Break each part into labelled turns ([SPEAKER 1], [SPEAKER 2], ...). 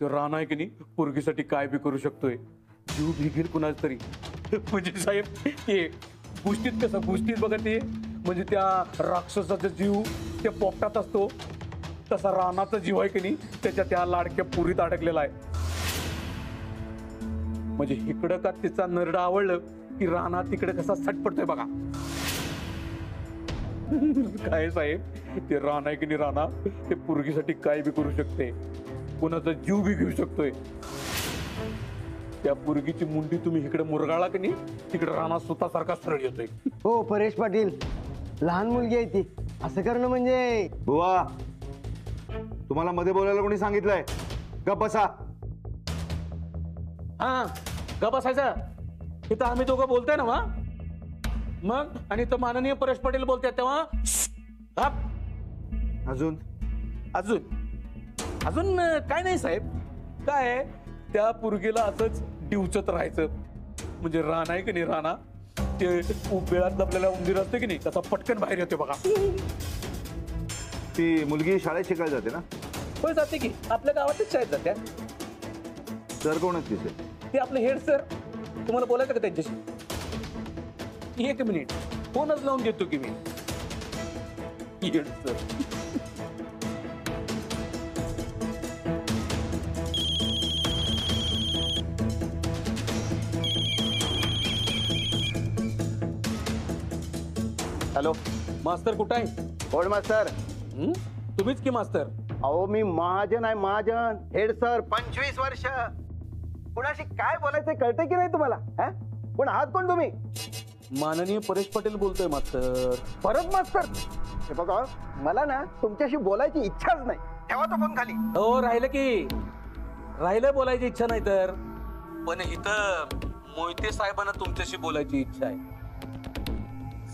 [SPEAKER 1] तो राणा आहे की नाही पोरगीसाठी काय बी करू शकतोय, जीव भी घेईल कुणाच तरी. म्हणजे साहेब ते गोष्टीत कसं गोष्टीत बघा ते, म्हणजे त्या राक्षसाचा जीव त्या पोपटात असतो, तसा रानाचा जीव आहे की नाही त्याच्या त्या लाडक्या पुरीत अडकलेला आहे. म्हणजे इकडं का तिचा नरडा आवडलं की राणा तिकडे कसा सटपडतोय बघा. काय साहेब ते राणा आहे की नाही राणा ते पुरगीसाठी काय बी करू शकते, कोणाचा जीव बी घेऊ शकतोय. त्या पुरगीची मुंडी तुम्ही इकडे मुरगाळा की नाही तिकडे राणा स्वतःसारखा सरळ येतोय.
[SPEAKER 2] हो परेश पाटील, लहान मुलगी आहे ती, असं करणं म्हणजे.
[SPEAKER 3] बुवा, तुम्हाला मध्ये बोलायला कोणी सांगितलंय? गप्प बसा.
[SPEAKER 1] हा का बसायचं, इथं आम्ही दोघं बोलतोय ना वा मग, आणि तो माननीय परेश पाटील बोलताय तेव्हा
[SPEAKER 3] अजून
[SPEAKER 1] अजून अजून काय नाही साहेब. काय त्या पुरगीला असंच डिवचत राहायचं, म्हणजे राणा आहे की नाही राणा ते बेळात लपलेला उंदीर असते की नाही त्याचा पटकन बाहेर येते बघा.
[SPEAKER 3] ती मुलगी शाळेत शिकायला जाते ना?
[SPEAKER 1] होय जाते की, आपल्या गावातच शाळेत जात्या.
[SPEAKER 3] सर कोणच तिचे?
[SPEAKER 1] ते आपले हेड सर. तुम्हाला बोलायचं का त्यांच्याशी? एक मिनिट फोनच लावून देतो की मी. हेड सर
[SPEAKER 4] हॅलो
[SPEAKER 1] मास्तर कुठं आहे?
[SPEAKER 4] कोण मास्तर?
[SPEAKER 1] तुम्हीच की मास्तर.
[SPEAKER 4] अहो मी महाजन आहे, महाजन. हेड सर 25 वर्ष. कुणाशी काय बोलायचं कळतंय की नाही तुम्हाला? पण आहात कोण तुम्ही?
[SPEAKER 1] माननीय परेश पाटील बोलतोय मास्तर.
[SPEAKER 4] परत मास्तर? हे बघा, मला ना तुमच्याशी बोलायची इच्छाच नाही. ठेवा तो फोन खाली.
[SPEAKER 1] हो राहिलं की, राहिलं बोलायची इच्छा नाही तर, पण इथं मोहिते साहेबांना तुमच्याशी बोलायची इच्छा आहे.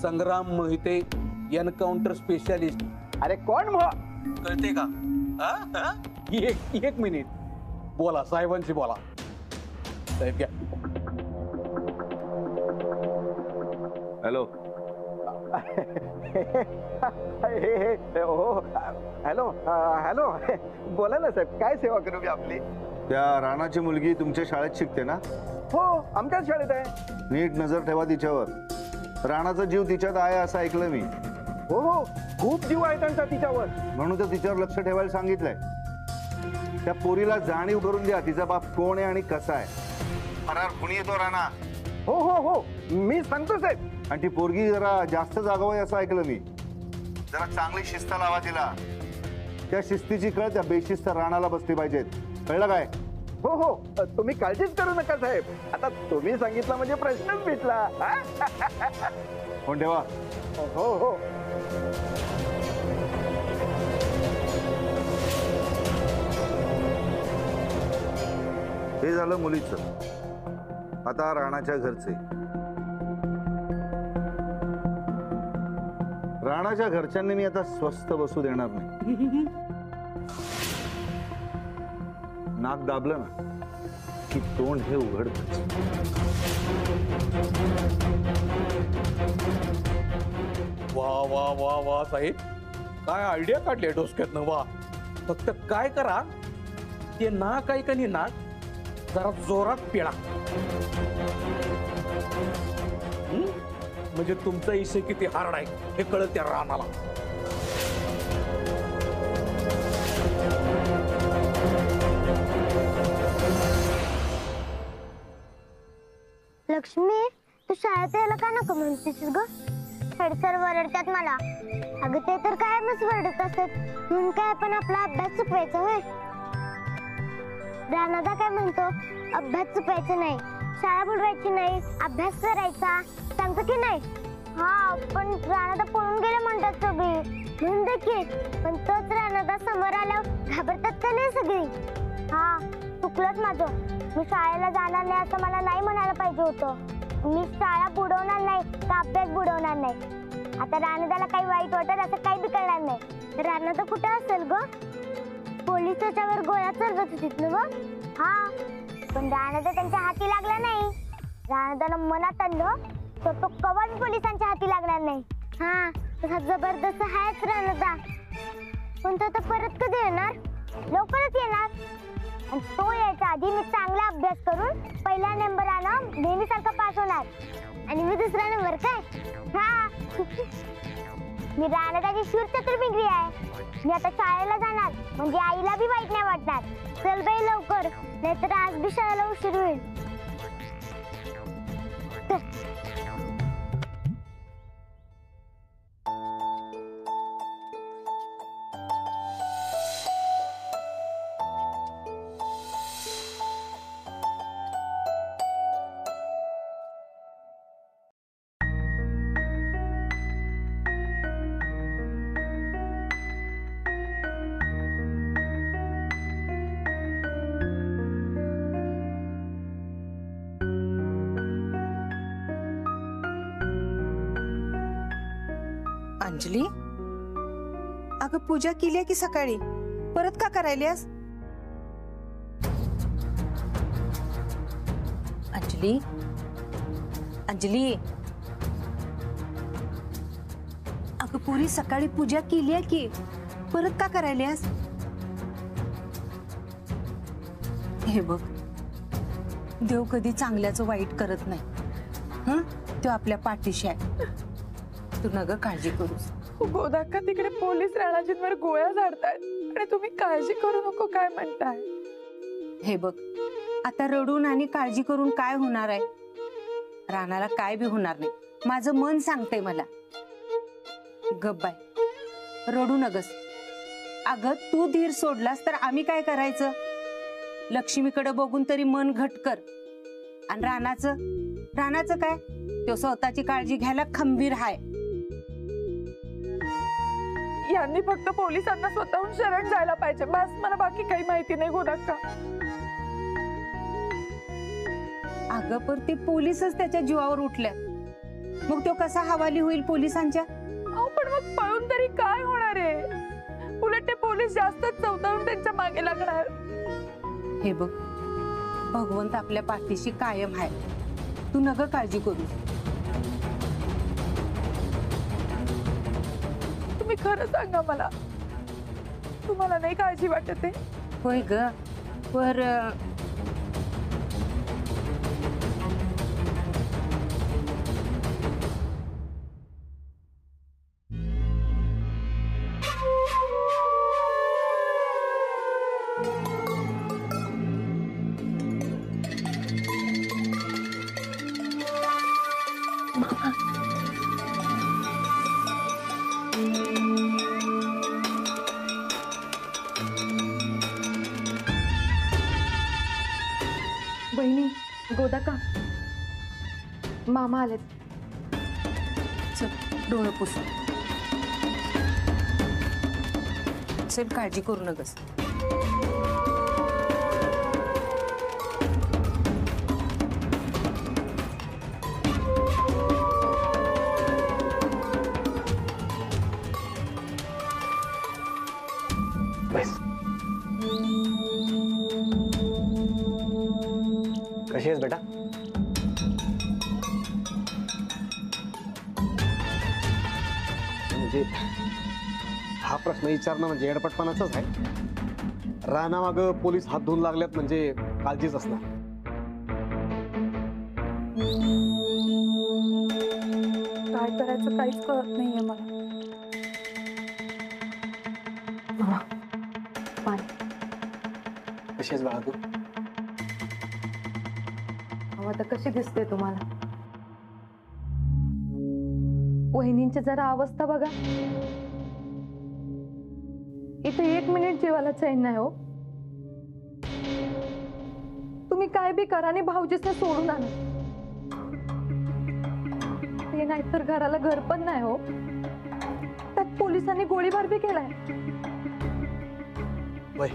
[SPEAKER 1] संग्राम मोहिते, एन्काउंटर स्पेशालिस्ट.
[SPEAKER 4] अरे कोण मग?
[SPEAKER 1] कळते का? एक मिनिट बोला, साहेबांशी बोला. साहेब घ्या.
[SPEAKER 3] हॅलो.
[SPEAKER 4] हो हॅलो हॅलो. बोला ना साहेब, काय सेवा करू मी आपली?
[SPEAKER 3] त्या राणाची मुलगी तुमच्या शाळेत शिकते ना?
[SPEAKER 4] हो आमच्याच शाळेत आहे.
[SPEAKER 3] नीट नजर ठेवा तिच्यावर. राणाचा जीव तिच्यात आहे असं ऐकलं मी.
[SPEAKER 4] हो हो, खूप जीव आहे त्यांचा तिच्यावर.
[SPEAKER 3] म्हणून तर तिच्यावर लक्ष ठेवायला सांगितलंय. त्या पोरीला जाणीव करून द्या तिचा बाप कोण आहे आणि कसा आहे. फरार कुणी येतो राणा.
[SPEAKER 4] हो हो हो, मी सांगतो साहेब.
[SPEAKER 3] आणि ती पोरगी जरा जास्त जागाव आहे असं ऐकलं मी. जरा चांगली शिस्त लावा तिला. त्या शिस्तीची कळ त्या बेशिस्त राणाला बसली पाहिजेत. कळलं काय?
[SPEAKER 4] हो हो, तुम्ही काळजीच करू नका साहेब. आता तुम्ही सांगितलं म्हणजे प्रश्नच मिटला.
[SPEAKER 3] फोन ठेवा.
[SPEAKER 4] हो हो.
[SPEAKER 3] हे झालं मुलीचं. आता राणाच्या घरचे. राणाच्या घरच्यांनी मी आता स्वस्थ बसू देणार नाही. नाक दाबलं ना की तोंड हे उघडतच.
[SPEAKER 1] वा वा वा वा साहेब, काय आयडिया काढली डोसक्यातनं. वा, फक्त काय करा, ते नाक आहे का नाही नाक जरा जोरात पिळा. म्हणजे तुमचा इशे किती हार्ड आहे हे कळत त्या रानाला.
[SPEAKER 5] लक्ष्मी, तू शाळेत यायला का नको म्हणतेस ग? हेडसर वरडतात मला. अगं ते तर कायमच वरडत असतात, म्हणून काय आपण आपला अभ्यास चुकवायचा होय? राणादा काय म्हणतो? अभ्यास चुकवायचा नाही, शाळा बुडवायची नाही, अभ्यास करायचा, सांगतो की नाही? हा, पण राणादा पळून गेले म्हणतात सगळी. म्हणून देखील, पण तोच राणादा समोर आल्यावर घाबरतात का नाही सगळी? हा, चुकलंच माझं. मी शाळेला जाणार नाही असं मला नाही म्हणायला पाहिजे होतं. मी शाळा बुडवणार नाही का अभ्यास बुडवणार नाही. आता राणादाला काही वाईट वाटत असं काही बी करणार नाही. राणादा कुठे असेल ग? पोलीस त्याच्यावर गोळ्या चढवत होतीत ना ग? हा, पण राणादा त्यांच्या हाती लागला नाही. राणादाला मनात आणलं तर तो कवाच पोलिसांच्या हाती लागणार नाही. हा, तसा जबरदस्त आहेच राणादा. पण तो आता परत कधी येणार? लवकरच येणार. आणि तो यायच्या आधी मी चांगला अभ्यास करून पहिल्या नंबरानं नेहमीसारखा पास होणार आणि मी दुसरा नंबर काय हा मी राणाची शूर चतुर्भिंगी आहे. मी आता शाळेला जाणार म्हणजे आईला बी वाईट नाही वाटणार. चल बाई लवकर नाहीतर आज बी शाळेला उशीर होईल.
[SPEAKER 6] अंजली, अगं पूजा केली की सकाळी परत का करायलीस? अंजली, अंजली, अगं पुरी सकाळी पूजा केली की परत का करायलीस? हे बघ, देव कधी चांगल्याचं वाईट करत नाही. हं, तो आपल्या पाठीशी आहे. तू नग काळजी करूस.
[SPEAKER 7] गोदाक्का तिकडे पोलीस राणाजींवर गोळ्या झाडतायत आणि तुम्ही काळजी करू नको काय म्हणताय?
[SPEAKER 6] हे बघ, आता रडून आणि काळजी करून काय होणार आहे? राणाला काय बी होणार नाही, माझं मन सांगते मला. गप बाय, रडू नगस. अगं तू धीर सोडलास तर आम्ही काय करायचं? लक्ष्मीकडे बघून तरी मन घट कर. आणि राणाचं काय? तो स्वतःची काळजी घ्यायला खंबीर हाय.
[SPEAKER 7] यांनी फक्त पोलिसांना स्वतःहून शरण जायला पाहिजे बस. मला बाकी काही माहिती नाही गोदाक्का.
[SPEAKER 6] अगं पण ते पोलीसच त्याच्या जीवावर उठल्या, मग तो कसा हवाली होईल पोलिसांच्या?
[SPEAKER 7] अहो पण मग पळून तरी काय होणार आहे? उलट ते पोलीस जास्तच चौताळून त्यांच्या मागे लागणार.
[SPEAKER 6] हे बघ, भगवंत आपल्या पाठीशी कायम आहे. तू नग काळजी करू.
[SPEAKER 7] तुम्ही खरं सांगा मला, तुम्हाला नाही काळजी वाटत आहे?
[SPEAKER 6] होय ग, पर
[SPEAKER 7] बहिणी, गोदाक्का, मामा आलेत.
[SPEAKER 6] चल डोळं पुस. चल काळजी करू नगस.
[SPEAKER 2] कशी आहेस बेटा? म्हणजे हा प्रश्न विचारणं म्हणजे एडपटपणाचाच आहे. राणा माग पोलीस हात धुवून लागल्यात म्हणजे काळजीच असणार.
[SPEAKER 7] काय करायचं काहीच कळत नाहीये मला. मामा, पाणी.
[SPEAKER 2] कशी आहेस बाळा तू?
[SPEAKER 7] आता कशी दिसते तुम्हाला? वहिनींची जरा अवस्था बघा. इथे 1 मिनिट जीवाला चैन नाही हो. तुम्ही काय बी करा आणि भाऊजीसने सोडून आणा. ते नाहीतर घराला घर पण नाही हो. त्यात पोलिसांनी गोळीबार बी केलाय.
[SPEAKER 2] वय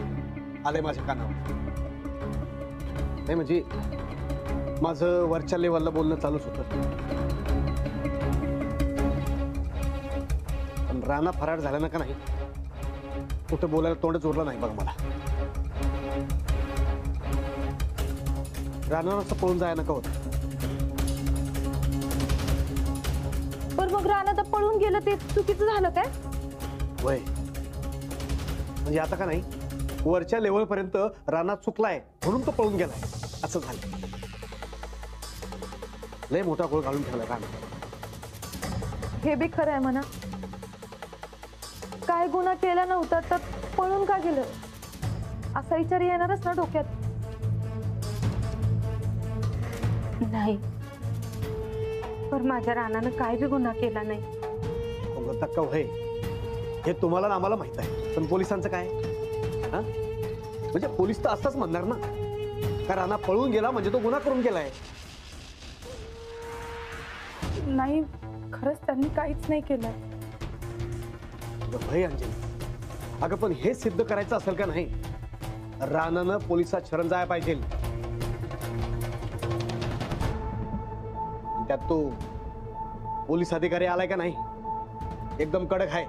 [SPEAKER 2] आले माझ्या कानावर. नाही म्हणजे माझं वरच्या लेवलला बोलणं चालूच होतं, पण राणा फरार झाल्यानं का नाही कुठं बोलायला तोंडच उरलं नाही बघ मला. राणावर असं पळून जायला नका होतं.
[SPEAKER 7] पण मग राणा तर पळून गेलं ते चुकीचं झालं काय?
[SPEAKER 2] वय म्हणजे आता का नाही वरच्या लेवल पर्यंत राणा चुकलाय म्हणून तो पळून गेलाय असं झालं. लय मोठा गोळ घालून ठेवलाय राणा.
[SPEAKER 7] हे बी खरं आहे म्हणा. काय गुन्हा केला नव्हता तर पळून का गेलं असा विचार येणारच ना डोक्यात.
[SPEAKER 6] नाही, पण माझ्या रानानं काय बी गुन्हा केला नाही.
[SPEAKER 2] तक्का होय हे तुम्हाला आणि आम्हाला माहित आहे, पण पोलिसांचं काय? हा, म्हणजे पोलीस तर असंच म्हणणार ना का राणा पळून गेला म्हणजे तो गुन्हा करून गेलाय.
[SPEAKER 7] नाही, खरंच त्यांनी काहीच नाही केलं.
[SPEAKER 2] होय अंजली, अगं पण हे सिद्ध करायचं असेल का नाही, राणानं पोलिसात शरण जायला पाहिजे. त्यात तो पोलीस अधिकारी आलाय का नाही एकदम कडक आहे.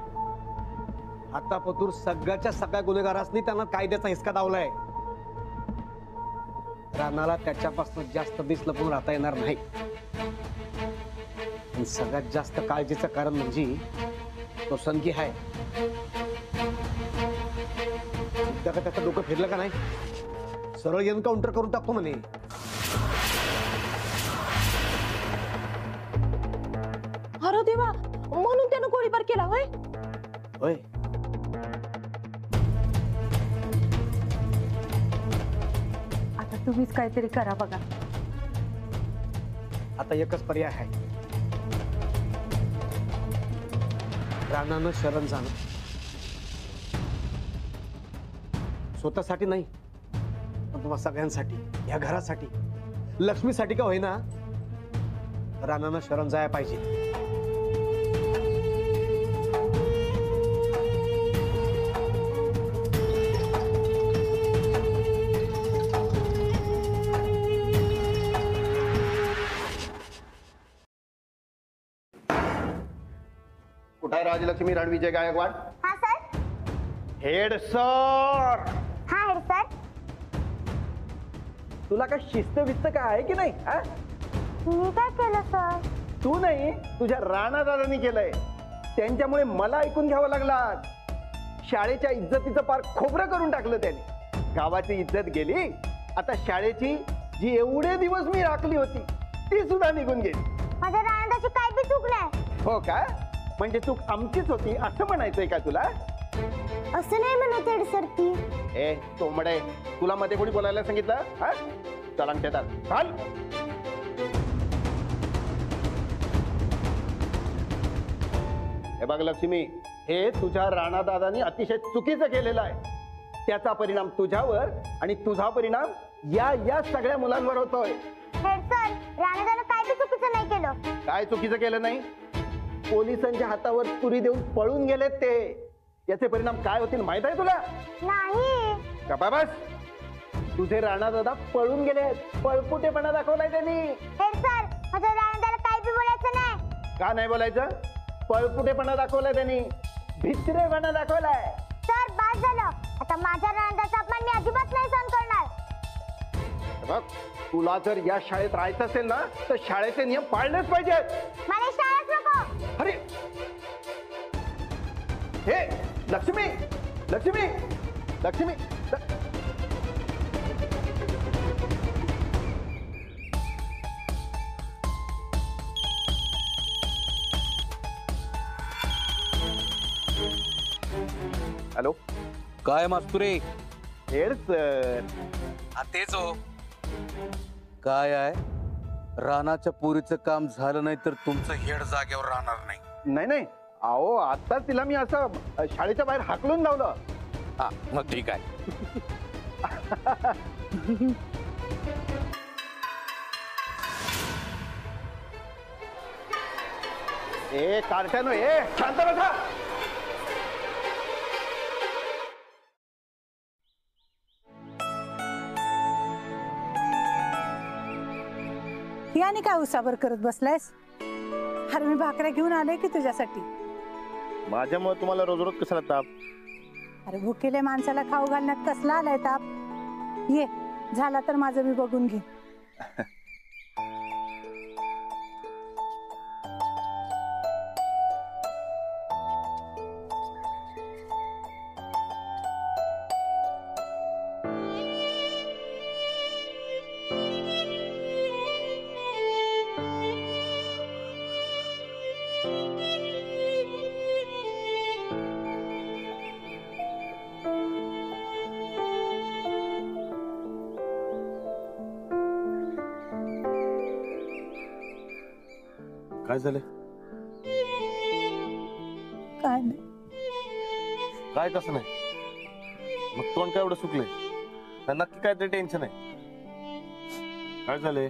[SPEAKER 2] आता पतूर सगळ्याच्या सगळ्या गुन्हेगारांनी त्यांना कायद्याचा हिसका दावलाय. राणाला त्याच्यापासून जास्त दिस लपून राहता येणार नाही. आणि सगळ्यात जास्त काळजीचं कारण म्हणजे तो सनकी आहे. एकदा का त्याचं डोकं फिरलं का नाही सरळ एन्काउंटर करून टाकतो म्हणे.
[SPEAKER 7] अरे देवा, म्हणून त्यानं गोळीबार केला होय.
[SPEAKER 2] होय,
[SPEAKER 6] आता तुम्हीच काहीतरी करा बघा.
[SPEAKER 2] आता एकच पर्याय आहे, राणानं शरण जाणं. स्वतःसाठी नाही पण तुम्हा सगळ्यांसाठी, या घरासाठी, लक्ष्मीसाठी का होईना राणानं शरण जायला पाहिजे.
[SPEAKER 4] कुठे आहे राजलक्ष्मी रणविजय गायकवाड?
[SPEAKER 5] हा सर.
[SPEAKER 4] हेड सर,
[SPEAKER 5] हा हेड सर.
[SPEAKER 4] तुला काय शिस्त विस्त काय आहे की नाही? हा?
[SPEAKER 5] मी काय केलं सर?
[SPEAKER 4] तू नाही, तुझ्या राणा दादांनी केलंय. त्यांच्यामुळे मला ऐकून घ्यावं लागला. शाळेच्या इज्जतीचं पार खोबरं करून टाकलं त्याने. गावाची इज्जत गेली, आता शाळेची जी एवढे दिवस मी राखली होती ती सुद्धा निघून गेली.
[SPEAKER 5] माझ्या राणाची काय बी चूक नाही.
[SPEAKER 4] हो का? म्हणजे चूक आमचीच होती असं म्हणायचंय का तुला?
[SPEAKER 5] असं नाही म्हणत हेड सर ती.
[SPEAKER 4] ए तोंबडे, तुला मध्ये कोणी बोलायला सांगितलं? हा, चला देतात चाल. हे बघ लक्ष्मी, हे तुझ्या राणा दादानी अतिशय चुकीचं केलेलं आहे. त्याचा परिणाम तुझ्यावर आणि तुझा परिणाम या सगळ्या मुलांवर होतोय.
[SPEAKER 5] हेड सर, राणादानं काय बी चुकीचं नाही केलं.
[SPEAKER 4] काय चुकीचं केलं नाही? पोलिसांच्या हातावर तुरी देऊन पळून गेलेत ते. याचे परिणाम काय होतील माहित आहे तुला?
[SPEAKER 5] नाही.
[SPEAKER 4] का बस, तुझे राणा दादा पळून गेलेत. पळपुटेपणा दाखवलाय त्यांनी.
[SPEAKER 5] हेड सर, माझ्या राणादाला काय बी बोलायचं नाही.
[SPEAKER 4] का नाही बोलायचं? पळपुटेपणा दाखवलाय त्यांनी, भित्रेपणा दाखवलाय.
[SPEAKER 5] सर बस झालं. आता माझ्या राणादाचा अपमान मी अजिबात नाही सहन करणार.
[SPEAKER 4] हे बघ, तुला जर या शाळेत राहायचं असेल ना तर शाळेचे नियम पाळलेच पाहिजेत.
[SPEAKER 5] मला शाळाच नको.
[SPEAKER 4] अरे हे लक्ष्मी, लक्ष्मी, लक्ष्मी, हॅलो.
[SPEAKER 1] काय मास्तुरे?
[SPEAKER 4] Head sir.
[SPEAKER 1] तेच हो. काय आहे, रानाच्या पुरीचं काम झालं नाही तर तुमचं हेड जागेवर राहणार नाही.
[SPEAKER 4] नाही नाही, अहो आताच तिला मी असं शाळेच्या बाहेर हाकलून लावलं.
[SPEAKER 1] हा मग ठीक आहे.
[SPEAKER 4] ए कारट्यानो, ए शांत बसा.
[SPEAKER 8] याने काय उसाबर करत बसलायस? अरे मी भाकऱ्या घेऊन आले की तुझ्यासाठी.
[SPEAKER 4] माझ्यामुळे तुम्हाला रोज रोज कशाला ताप?
[SPEAKER 8] अरे भुकेल्या माणसाला खाऊ घालण्यात कसला आलाय ताप? ये, झाला तर माझं मी बघून घे.
[SPEAKER 9] काय झालं?
[SPEAKER 8] काय नाही.
[SPEAKER 9] काय कसं नाही? मग तोंड काय एवढं सुकलंय? तर नक्की काहीतरी टेन्शन आहे. काय झालंय?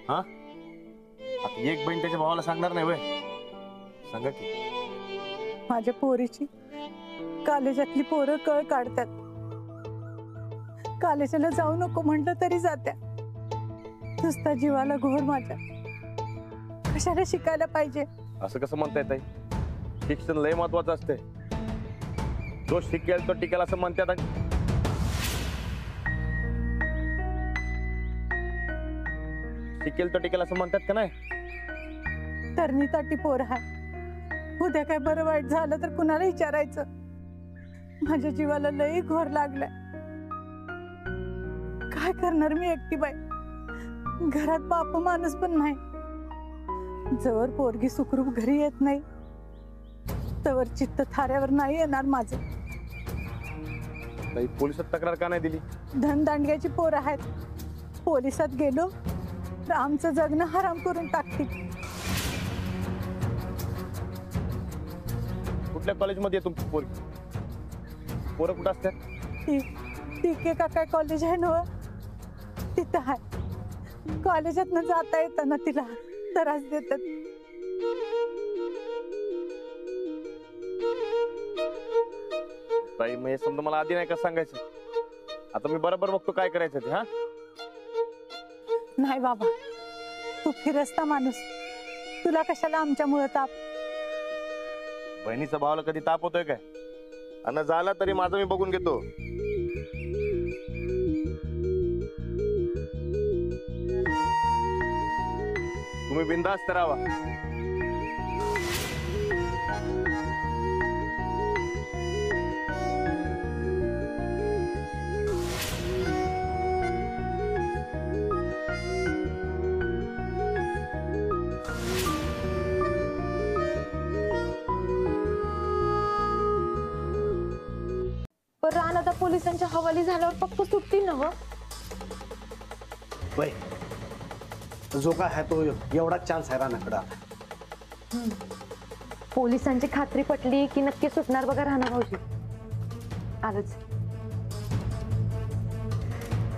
[SPEAKER 9] हा, आता एक बहीण त्याच्या भावाला सांगणार नाही वय? सांगा की.
[SPEAKER 8] माझ्या पोरीची कॉलेजातली पोरं कळ काढतात. कॉलेजला जाऊ नको म्हटलं तरी जात्या. नुसता जीवाला घोर माझ्या. कशाला शिकायला पाहिजे?
[SPEAKER 9] असं कसं म्हणता येत आहे? शिक्षण लय महत्वाचं असते. जो शिकेल तो टिकेल असं म्हणतात. शिकेल तो टिकेल असं म्हणतात का नाही?
[SPEAKER 8] तरणी ताटी पोर आहे. उद्या काय बरं वाईट झालं तर कुणाला विचारायचं? माझ्या जीवाला लई घोर लागलाय. काय करणार मी एकटी बाई? घरात बाप माणूस पण नाही. जवळ पोरगी सुखरूप घरी येत नाही तवर चित्त थाऱ्यावर नाही येणार माझं.
[SPEAKER 9] ताई, पोलिसात तक्रार का नाही दिली?
[SPEAKER 8] धनदांडग्याची पोरं आहेत. पोलिसात गेलो तर आमचं जगणं हराम करून टाकतील.
[SPEAKER 9] कुठल्या कॉलेजमध्ये आहे तुमची पोरगी? पोरं कुठं असतात?
[SPEAKER 8] टीके का काय कॉलेज आहे ना, तिथं आहे. कॉलेजात न जाता येताना तिला त्रास देतात.
[SPEAKER 9] ताई, मग हे समजा मला आधी नाही का सांगायचं? आता मी बरोबर बघतो काय करायचं ते. हा,
[SPEAKER 8] नाही बाबा, तू फिरस्ता माणूस. तुला कशाला आमच्यामुळे ताप?
[SPEAKER 9] बहिणीचा भावाला कधी ताप होतोय काय? आणि झाला तरी माझं मी बघून घेतो. तुम्ही बिनधास्त राहा.
[SPEAKER 7] पण रान आता पोलिसांच्या हवाली झाल्यावर पक्क सुटतील ना?
[SPEAKER 2] वय जो काय आहे तो एवढा चान्स आहे रानाकडे आता.
[SPEAKER 7] पोलिसांची खात्री पटली की नक्की सुटणार बघा राणा भाऊजी. आलंच.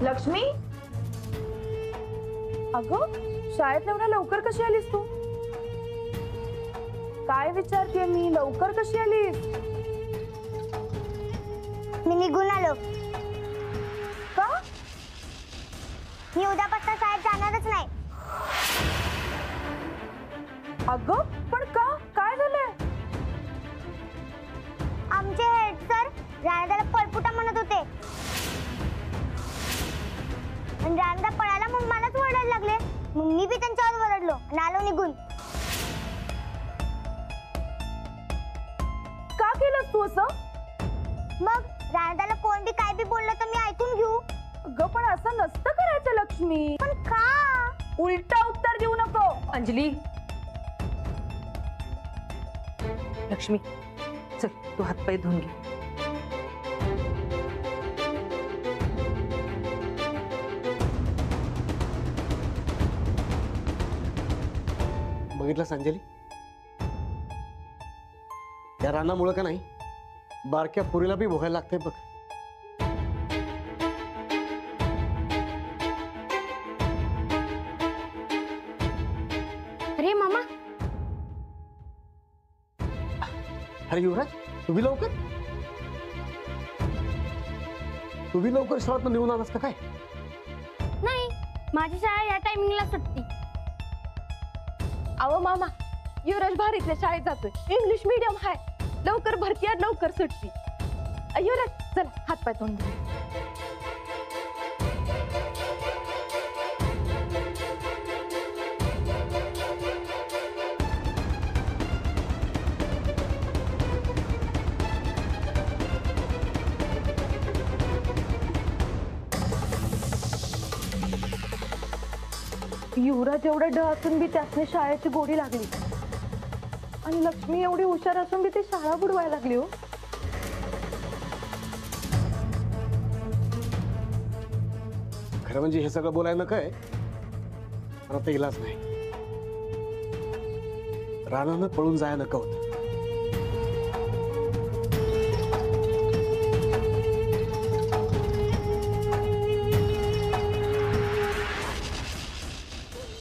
[SPEAKER 7] लक्ष्मी, अगं शाळेत एवढ्या लवकर कशी आलीस तू? काय विचारते मी, लवकर कशी आलीस?
[SPEAKER 5] मी निघून आलो.
[SPEAKER 7] का?
[SPEAKER 5] मी उद्यापासून शाळेत जाणारच नाही.
[SPEAKER 7] अगं पण का? काय झालंय?
[SPEAKER 5] आमचे हेड सर राणादाला पळपुटा म्हणत होते. आणि राणदा पळाला मग मलाच ओरडायला लागले. मग मी बी त्यांच्यावर ओरडलो आणि आलो निघून.
[SPEAKER 7] का केलंस तू असं?
[SPEAKER 5] मग राणादाला कोण बी काय बी बोललं तर मी ऐकून घेऊ.
[SPEAKER 7] अगं पण असं नसतं करायचं लक्ष्मी.
[SPEAKER 5] पण का?
[SPEAKER 7] उलटा उत्तर देऊ नको. अंजली, लक्ष्मी चल, तू हातपाय धुवून घे.
[SPEAKER 2] बघितलं अंजली, या रानामुळे का नाही बारक्या पुरीला बी भोगायला लागतंय बघ.
[SPEAKER 5] अरे मामा,
[SPEAKER 2] अरे युवराज, तुम्ही लवकर शाळेत निघून आलास का काय?
[SPEAKER 5] नाही, माझी शाळा या टायमिंगला सुटती.
[SPEAKER 7] अहो मामा, युवराज भारीतल्या शाळेत जातोय. English medium high. लवकर भरती आहे, लवकर सुटती. युवराज चला हातपाय धुवून घे. युवराज एवढा ड असून बी त्यासने शाळेची गोडी लागली. आणि लक्ष्मी एवढी हुशार असून बी ते शाळा बुडवायला लागली. हो,
[SPEAKER 2] खरं म्हणजे हे सगळं बोलायला काय पण आता इलाज नाही. रानानं पळून जायला नको होतं.